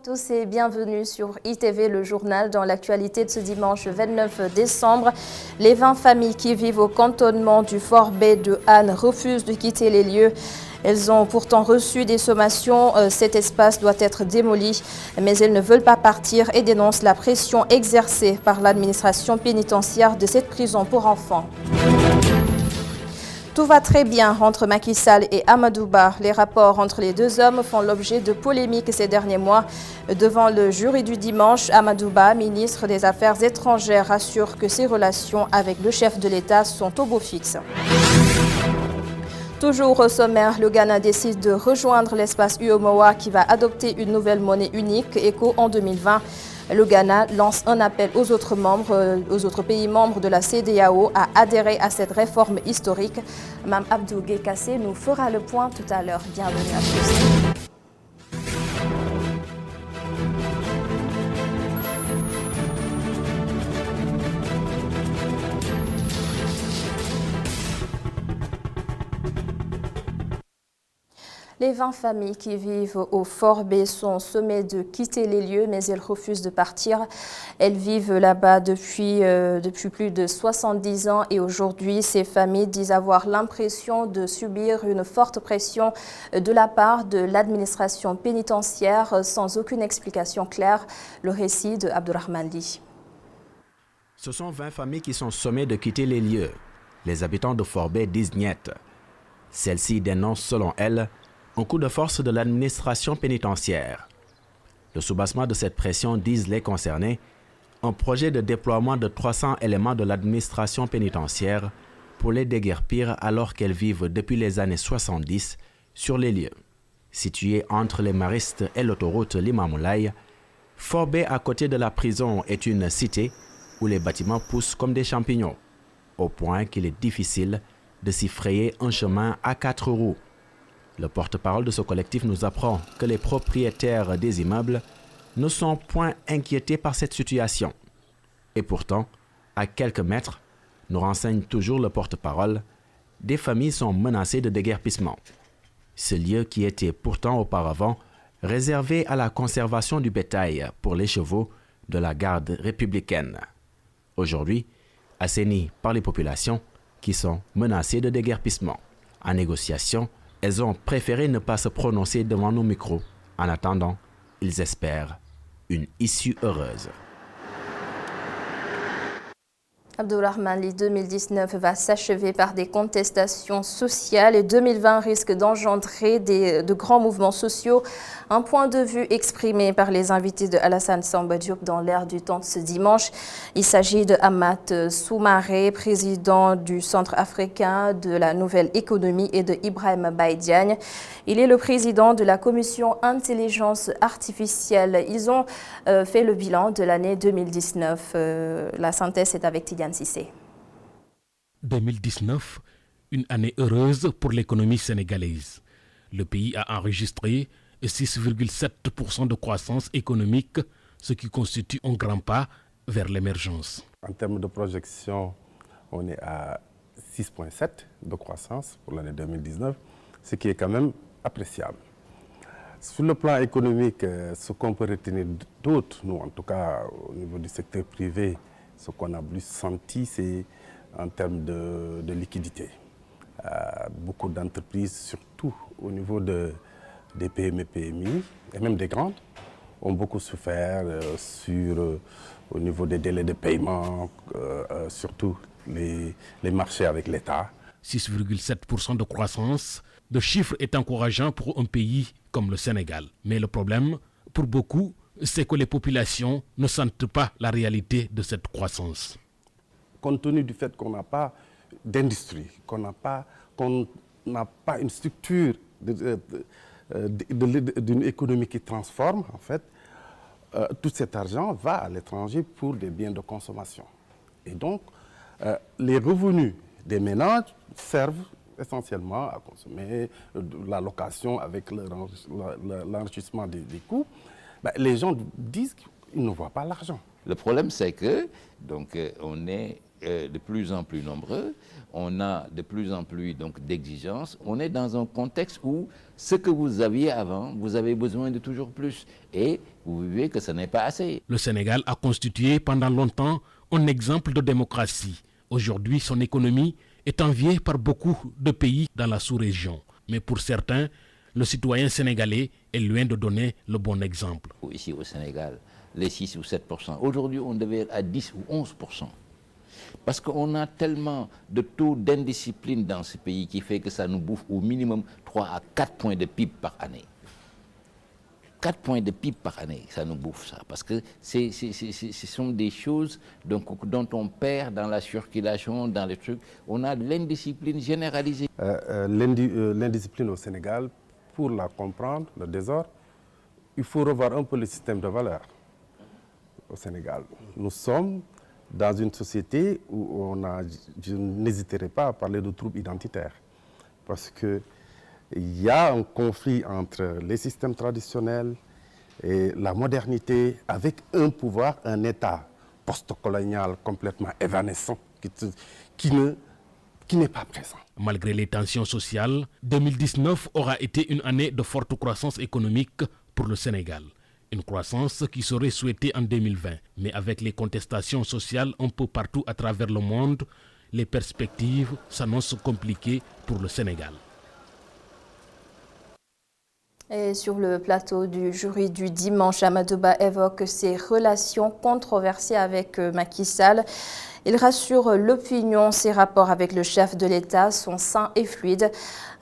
tous et bienvenue sur ITV, le journal. Dans l'actualité de ce dimanche 29 décembre, les 20 familles qui vivent au cantonnement du Fort B de Anne refusent de quitter les lieux. Elles ont pourtant reçu des sommations. Cet espace doit être démoli, mais elles ne veulent pas partir et dénoncent la pression exercée par l'administration pénitentiaire de cette prison pour enfants. Tout va très bien entre Macky Sall et Amadou Ba. Les rapports entre les deux hommes font l'objet de polémiques ces derniers mois. Devant le jury du dimanche, Amadou Ba, ministre des Affaires étrangères, assure que ses relations avec le chef de l'État sont au beau fixe. Toujours au sommaire, le Ghana décide de rejoindre l'espace UEMOA qui va adopter une nouvelle monnaie unique, ECO, en 2020. Le Ghana lance un appel aux autres pays membres de la CEDEAO à adhérer à cette réforme historique. Mme Abdou Guekassé nous fera le point tout à l'heure. Bienvenue à tous. Les 20 familles qui vivent au Fort B sont sommées de quitter les lieux, mais elles refusent de partir. Elles vivent là-bas depuis plus de 70 ans et aujourd'hui, ces familles disent avoir l'impression de subir une forte pression de la part de l'administration pénitentiaire sans aucune explication claire. Le récit de Abdourahmane Li. Ce sont 20 familles qui sont sommées de quitter les lieux. Les habitants de Fort B disent niet. Celle-ci dénonce selon elles un coup de force de l'administration pénitentiaire. Le soubassement de cette pression, disent les concernés, un projet de déploiement de 300 éléments de l'administration pénitentiaire pour les déguerpir alors qu'elles vivent depuis les années 70 sur les lieux. Situé entre les Maristes et l'autoroute Limamoulaye, Fort B à côté de la prison est une cité où les bâtiments poussent comme des champignons, au point qu'il est difficile de s'y frayer un chemin à 4 roues. Le porte-parole de ce collectif nous apprend que les propriétaires des immeubles ne sont point inquiétés par cette situation. Et pourtant, à quelques mètres, nous renseigne toujours le porte-parole, des familles sont menacées de déguerpissement. Ce lieu qui était pourtant auparavant réservé à la conservation du bétail pour les chevaux de la garde républicaine. Aujourd'hui, assaini par les populations qui sont menacées de déguerpissement. En négociation, elles ont préféré ne pas se prononcer devant nos micros. En attendant, ils espèrent une issue heureuse. Abdourahmane Li, 2019 va s'achever par des contestations sociales et 2020 risque d'engendrer de grands mouvements sociaux. Un point de vue exprimé par les invités de Alassane Samba Diop dans l'air du temps de ce dimanche. Il s'agit de Amath Soumaré, président du Centre africain de la nouvelle économie, et de Ibrahim Baïdiagne. Il est le président de la commission intelligence artificielle. Ils ont fait le bilan de l'année 2019. La synthèse est avec Tidiane Sissé. 2019, une année heureuse pour l'économie sénégalaise. Le pays a enregistré 6,7% de croissance économique, ce qui constitue un grand pas vers l'émergence. En termes de projection, on est à 6,7% de croissance pour l'année 2019, ce qui est quand même appréciable. Sur le plan économique, ce qu'on peut retenir d'autre, nous en tout cas au niveau du secteur privé, ce qu'on a plus senti, c'est en termes de liquidité. Beaucoup d'entreprises, surtout au niveau des PME, PMI et même des grandes, ont beaucoup souffert au niveau des délais de paiement, surtout les marchés avec l'État. 6,7% de croissance, le chiffre est encourageant pour un pays comme le Sénégal. Mais le problème, pour beaucoup, c'est que les populations ne sentent pas la réalité de cette croissance. Compte tenu du fait qu'on n'a pas d'industrie, qu'on n'a pas une structure d'une économie qui transforme, en fait, tout cet argent va à l'étranger pour des biens de consommation. Et donc, les revenus des ménages servent essentiellement à consommer, la location avec l'enrichissement des coûts. Les gens disent qu'ils ne voient pas l'argent. Le problème, c'est que on est de plus en plus nombreux, on a de plus en plus d'exigences. On est dans un contexte où ce que vous aviez avant, vous avez besoin de toujours plus. Et vous vivez que ce n'est pas assez. Le Sénégal a constitué pendant longtemps un exemple de démocratie. Aujourd'hui, son économie est enviée par beaucoup de pays dans la sous-région. Mais pour certains, le citoyen sénégalais est loin de donner le bon exemple. Ici au Sénégal, les 6 ou 7%. Aujourd'hui, on devait être à 10 ou 11%. Parce qu'on a tellement de taux d'indiscipline dans ce pays qui fait que ça nous bouffe au minimum 3 à 4 points de PIB par année. 4 points de PIB par année, ça nous bouffe ça. Parce que ce sont des choses dont on perd dans la circulation, dans les trucs. On a de l'indiscipline généralisée. L'indiscipline au Sénégal, pour la comprendre, le désordre, il faut revoir un peu le système de valeurs au Sénégal. Nous sommes dans une société où je n'hésiterai pas à parler de troubles identitaires. Parce qu'il y a un conflit entre les systèmes traditionnels et la modernité, avec un pouvoir, un État post-colonial complètement évanescent qui n'est pas présent. Malgré les tensions sociales, 2019 aura été une année de forte croissance économique pour le Sénégal. Une croissance qui serait souhaitée en 2020. Mais avec les contestations sociales un peu partout à travers le monde, les perspectives s'annoncent compliquées pour le Sénégal. Et sur le plateau du jury du dimanche, Amadou Ba évoque ses relations controversées avec Macky Sall. Il rassure l'opinion, ses rapports avec le chef de l'État sont sains et fluides.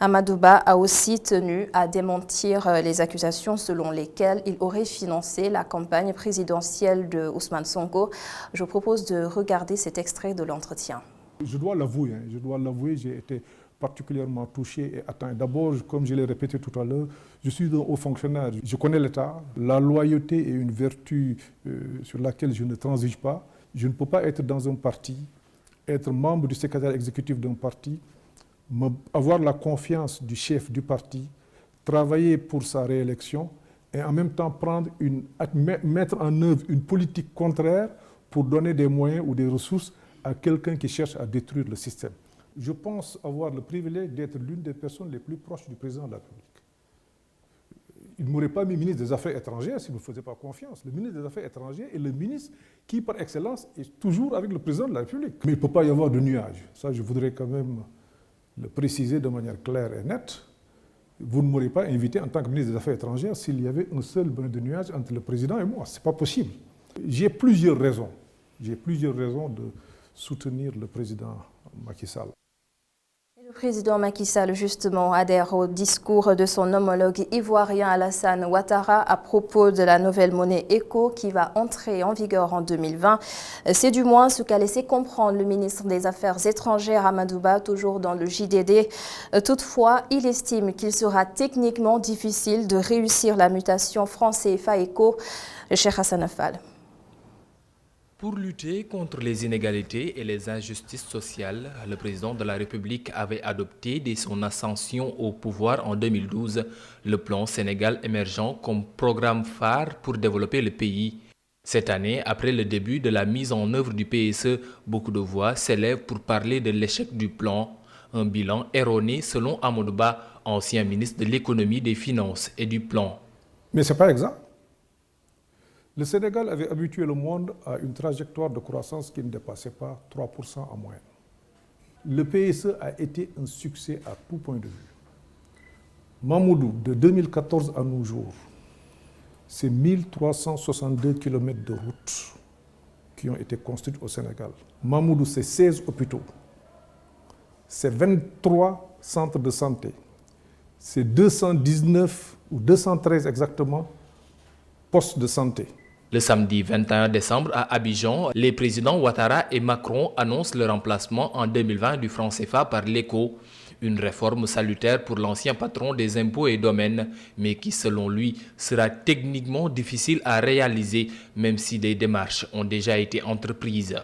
Amadou Ba a aussi tenu à démentir les accusations selon lesquelles il aurait financé la campagne présidentielle de Ousmane Sonko. Je vous propose de regarder cet extrait de l'entretien. Je dois l'avouer, j'ai été particulièrement touché et atteint. D'abord, comme je l'ai répété tout à l'heure, je suis un haut fonctionnaire. Je connais l'État. La loyauté est une vertu sur laquelle je ne transige pas. Je ne peux pas être dans un parti, être membre du secrétaire exécutif d'un parti, avoir la confiance du chef du parti, travailler pour sa réélection et en même temps mettre en œuvre une politique contraire pour donner des moyens ou des ressources à quelqu'un qui cherche à détruire le système. Je pense avoir le privilège d'être l'une des personnes les plus proches du président de la République. Il ne m'aurait pas mis ministre des Affaires étrangères s'il ne me faisait pas confiance. Le ministre des Affaires étrangères est le ministre qui, par excellence, est toujours avec le président de la République. Mais il ne peut pas y avoir de nuages. Ça, je voudrais quand même le préciser de manière claire et nette. Vous ne m'aurez pas invité en tant que ministre des Affaires étrangères s'il y avait un seul brin de nuage entre le président et moi. Ce n'est pas possible. J'ai plusieurs raisons. J'ai plusieurs raisons de soutenir le président Macky Sall. Le président Macky Sall, justement, adhère au discours de son homologue ivoirien Alassane Ouattara à propos de la nouvelle monnaie ECO qui va entrer en vigueur en 2020. C'est du moins ce qu'a laissé comprendre le ministre des Affaires étrangères Amadou Ba, toujours dans le JDD. Toutefois, il estime qu'il sera techniquement difficile de réussir la mutation franc CFA ECO. Cheikh Hassan Fall. Pour lutter contre les inégalités et les injustices sociales, le président de la République avait adopté dès son ascension au pouvoir en 2012 le plan Sénégal émergent comme programme phare pour développer le pays. Cette année, après le début de la mise en œuvre du PSE, beaucoup de voix s'élèvent pour parler de l'échec du plan. Un bilan erroné selon Amadou Ba, ancien ministre de l'économie, des finances et du plan. Mais ce n'est pas exact. Le Sénégal avait habitué le monde à une trajectoire de croissance qui ne dépassait pas 3% en moyenne. Le PSE a été un succès à tout point de vue. Mamoudou, de 2014 à nos jours, c'est 1362 km de routes qui ont été construites au Sénégal. Mamoudou, c'est 16 hôpitaux, c'est 23 centres de santé, c'est 219 ou 213 exactement postes de santé. Le samedi 21 décembre à Abidjan, les présidents Ouattara et Macron annoncent le remplacement en 2020 du franc CFA par l'ECO. Une réforme salutaire pour l'ancien patron des impôts et domaines, mais qui selon lui sera techniquement difficile à réaliser, même si des démarches ont déjà été entreprises.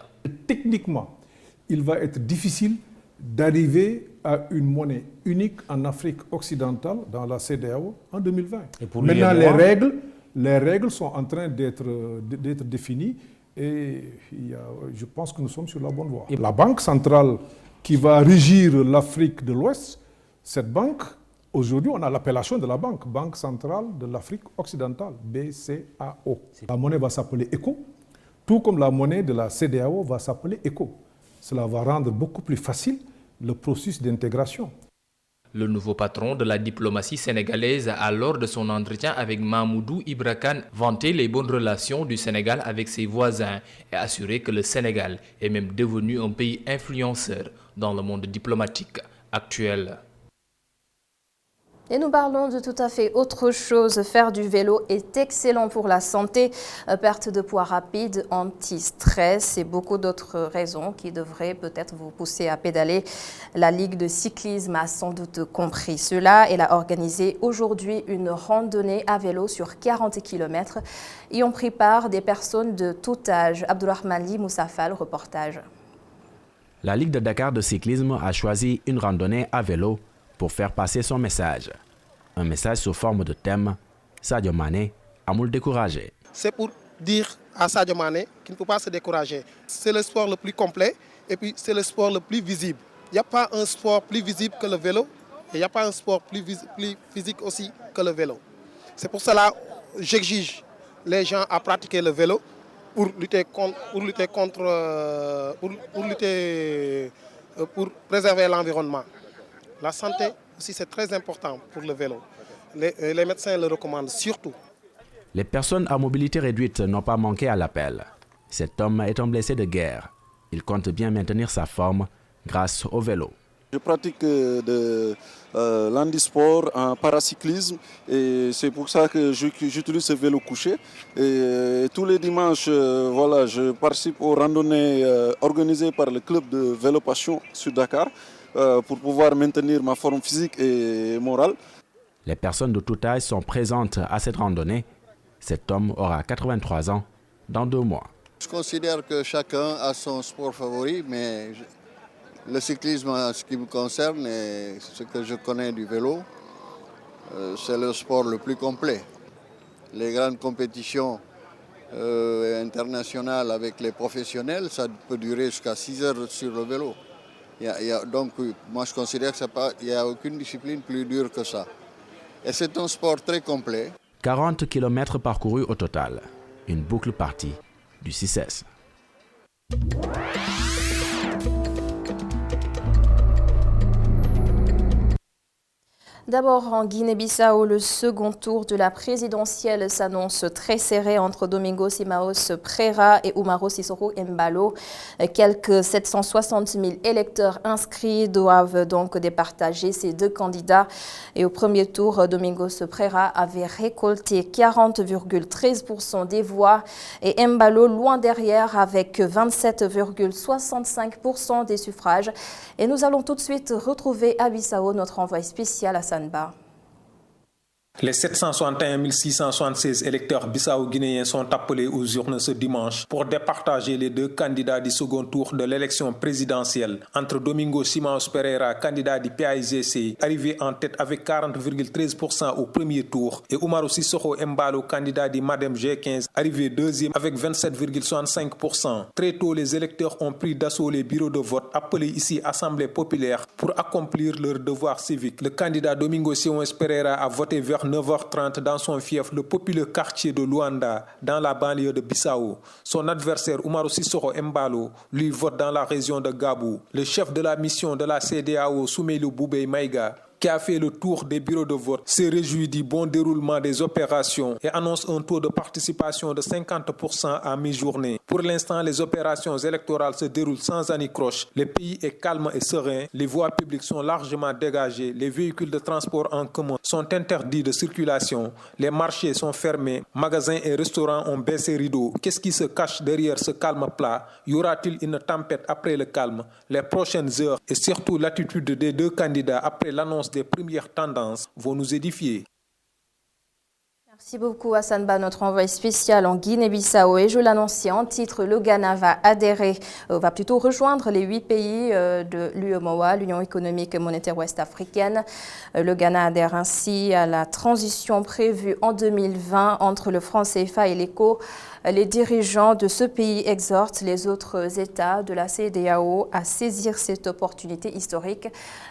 Techniquement, il va être difficile d'arriver à une monnaie unique en Afrique occidentale, dans la CEDEAO, en 2020. Maintenant, les règles sont en train d'être définies Et je pense que nous sommes sur la bonne voie. Et la banque centrale qui va régir l'Afrique de l'Ouest, cette banque, aujourd'hui, on a l'appellation de la banque, Banque centrale de l'Afrique occidentale, BCAO. La monnaie va s'appeler ECO, tout comme la monnaie de la CEDEAO va s'appeler ECO. Cela va rendre beaucoup plus facile le processus d'intégration. Le nouveau patron de la diplomatie sénégalaise a, lors de son entretien avec Mamoudou Ibra Kane, vanté les bonnes relations du Sénégal avec ses voisins et assuré que le Sénégal est même devenu un pays influenceur dans le monde diplomatique actuel. Et nous parlons de tout à fait autre chose. Faire du vélo est excellent pour la santé. Perte de poids rapide, anti-stress et beaucoup d'autres raisons qui devraient peut-être vous pousser à pédaler. La Ligue de cyclisme a sans doute compris cela. Elle a organisé aujourd'hui une randonnée à vélo sur 40 km. Y ont pris part des personnes de tout âge. Abdourahmane Li Moussafal, reportage. La Ligue de Dakar de cyclisme a choisi une randonnée à vélo pour faire passer son message. Un message sous forme de thème, Sadio Mané a moult découragé. C'est pour dire à Sadio Mané qu'il ne faut pas se décourager. C'est le sport le plus complet et puis c'est le sport le plus visible. Il n'y a pas un sport plus visible que le vélo et il n'y a pas un sport plus physique aussi que le vélo. C'est pour cela que j'exige les gens à pratiquer le vélo pour préserver l'environnement. La santé aussi, c'est très important pour le vélo. Les médecins le recommandent surtout. Les personnes à mobilité réduite n'ont pas manqué à l'appel. Cet homme est un blessé de guerre. Il compte bien maintenir sa forme grâce au vélo. Je pratique l'handisport en paracyclisme et c'est pour ça que j'utilise ce vélo couché. Et tous les dimanches, je participe aux randonnées organisées par le club de Vélo Passion sur Dakar pour pouvoir maintenir ma forme physique et morale. Les personnes de tout âge sont présentes à cette randonnée. Cet homme aura 83 ans dans 2 mois. Je considère que chacun a son sport favori, mais le cyclisme, en ce qui me concerne, et ce que je connais du vélo, c'est le sport le plus complet. Les grandes compétitions internationales avec les professionnels, ça peut durer jusqu'à 6 heures sur le vélo. Donc, moi, je considère qu'il n'y a aucune discipline plus dure que ça. Et c'est un sport très complet. 40 km parcourus au total. Une boucle partie du 6S. D'abord, en Guinée-Bissau, le second tour de la présidentielle s'annonce très serré entre Domingos Simaos Pereira et Umaro Sissoco Embalo. Quelques 760 000 électeurs inscrits doivent donc départager ces deux candidats. Et au premier tour, Domingos Pereira avait récolté 40,13% des voix et Embalo loin derrière avec 27,65% des suffrages. Et nous allons tout de suite retrouver à Bissau notre envoyé spécial à Sanba. Les 761 676 électeurs bissau-guinéens sont appelés aux urnes ce dimanche pour départager les deux candidats du second tour de l'élection présidentielle entre Domingos Simaos Pereira, candidat du PAIGC, arrivé en tête avec 40,13% au premier tour, et Umaro Sissoco Embalo, candidat du MADEM G15, arrivé deuxième avec 27,65%. Très tôt, les électeurs ont pris d'assaut les bureaux de vote appelés ici Assemblée populaire pour accomplir leur devoir civique. Le candidat Domingos Simaos Pereira a voté vers 9h30 dans son fief, le populaire quartier de Luanda, dans la banlieue de Bissau. Son adversaire, Umaro Sissoco Embalo, lui vote dans la région de Gabou. Le chef de la mission de la CEDEAO, Soumeilou Boubei Maïga, qui a fait le tour des bureaux de vote, s'est réjoui du bon déroulement des opérations et annonce un taux de participation de 50% à mi-journée. Pour l'instant, les opérations électorales se déroulent sans anicroche. Le pays est calme et serein. Les voies publiques sont largement dégagées. Les véhicules de transport en commun sont interdits de circulation. Les marchés sont fermés. Magasins et restaurants ont baissé rideau. Qu'est-ce qui se cache derrière ce calme plat? Y aura-t-il une tempête après le calme? Les prochaines heures et surtout l'attitude des deux candidats après l'annonce des premières tendances vont nous édifier. Merci beaucoup Hassan Ba, notre envoyé spécial en Guinée-Bissau. Et je l'annonçais en titre, le Ghana va plutôt rejoindre les 8 pays de l'UEMOA, l'Union économique et monétaire ouest-africaine. Le Ghana adhère ainsi à la transition prévue en 2020 entre le franc CFA et l'ECO. Les dirigeants de ce pays exhortent les autres États de la CEDEAO à saisir cette opportunité historique.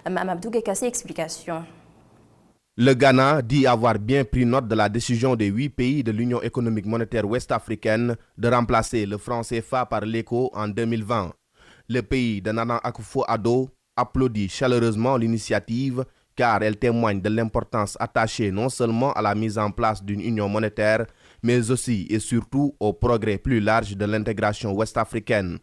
Mamadou Gekassi, explication. Le Ghana dit avoir bien pris note de la décision des 8 pays de l'Union économique monétaire ouest-africaine de remplacer le franc CFA par l'ECO en 2020. Le pays de Nana Akufo-Addo applaudit chaleureusement l'initiative car elle témoigne de l'importance attachée non seulement à la mise en place d'une union monétaire, mais aussi et surtout au progrès plus large de l'intégration ouest-africaine.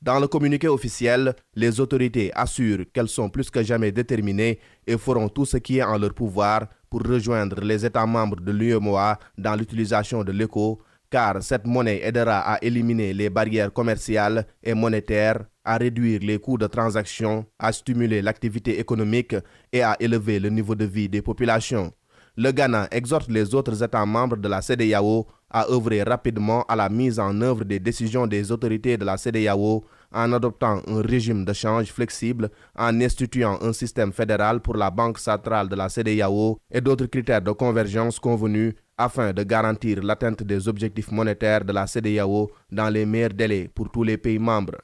Dans le communiqué officiel, les autorités assurent qu'elles sont plus que jamais déterminées et feront tout ce qui est en leur pouvoir pour rejoindre les États membres de l'UEMOA dans l'utilisation de l'ECO, car cette monnaie aidera à éliminer les barrières commerciales et monétaires, à réduire les coûts de transaction, à stimuler l'activité économique et à élever le niveau de vie des populations. Le Ghana exhorte les autres États membres de la CEDEAO à œuvrer rapidement à la mise en œuvre des décisions des autorités de la CEDEAO en adoptant un régime de change flexible, en instituant un système fédéral pour la Banque centrale de la CEDEAO et d'autres critères de convergence convenus afin de garantir l'atteinte des objectifs monétaires de la CEDEAO dans les meilleurs délais pour tous les pays membres.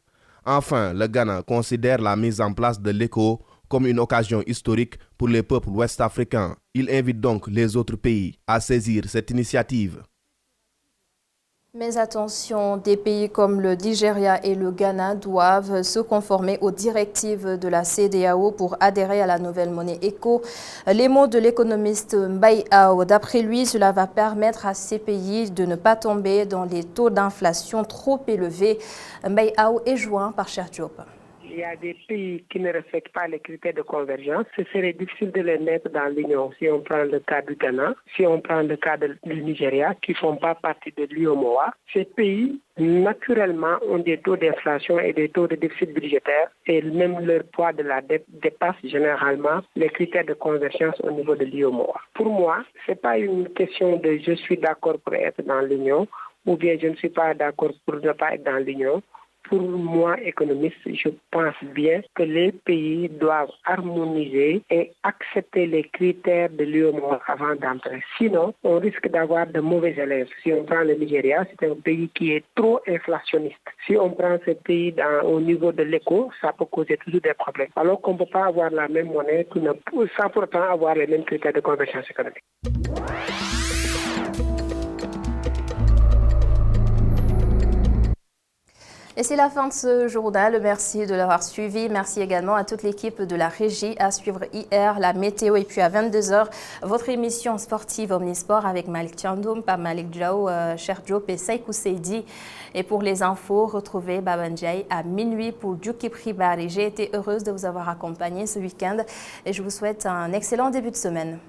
Enfin, le Ghana considère la mise en place de l'ECO comme une occasion historique pour les peuples ouest-africains. Il invite donc les autres pays à saisir cette initiative. Mais attention, des pays comme le Nigeria et le Ghana doivent se conformer aux directives de la CEDEAO pour adhérer à la nouvelle monnaie ECO. Les mots de l'économiste Mbaye Ao. D'après lui, cela va permettre à ces pays de ne pas tomber dans les taux d'inflation trop élevés. Mbaye Ao est joint par Cher Diop. Il y a des pays qui ne respectent pas les critères de convergence. Ce serait difficile de les mettre dans l'Union. Si on prend le cas du Ghana, si on prend le cas du Nigeria, qui ne font pas partie de l'UEMOA, ces pays, naturellement, ont des taux d'inflation et des taux de déficit budgétaire. Et même leur poids de la dette dépasse généralement les critères de convergence au niveau de l'UEMOA. Pour moi, ce n'est pas une question de je suis d'accord pour être dans l'Union ou bien je ne suis pas d'accord pour ne pas être dans l'Union. Pour moi, économiste, je pense bien que les pays doivent harmoniser et accepter les critères de l'UEMOA avant d'entrer. Sinon, on risque d'avoir de mauvais élèves. Si on prend le Nigeria, c'est un pays qui est trop inflationniste. Si on prend ce pays au niveau de l'ECO, ça peut causer toujours des problèmes. Alors qu'on ne peut pas avoir la même monnaie sans pourtant avoir les mêmes critères de convergence économique. Et c'est la fin de ce journal. Merci de l'avoir suivi. Merci également à toute l'équipe de la régie. À suivre hier, la météo. Et puis à 22h, votre émission sportive Omnisport avec Malik Tchandoum, Pape Malik Djao, Cher Diop et Seikou Seydi. Et pour les infos, retrouvez Babanjai à minuit pour Djuki Pribari. J'ai été heureuse de vous avoir accompagné ce week-end et je vous souhaite un excellent début de semaine.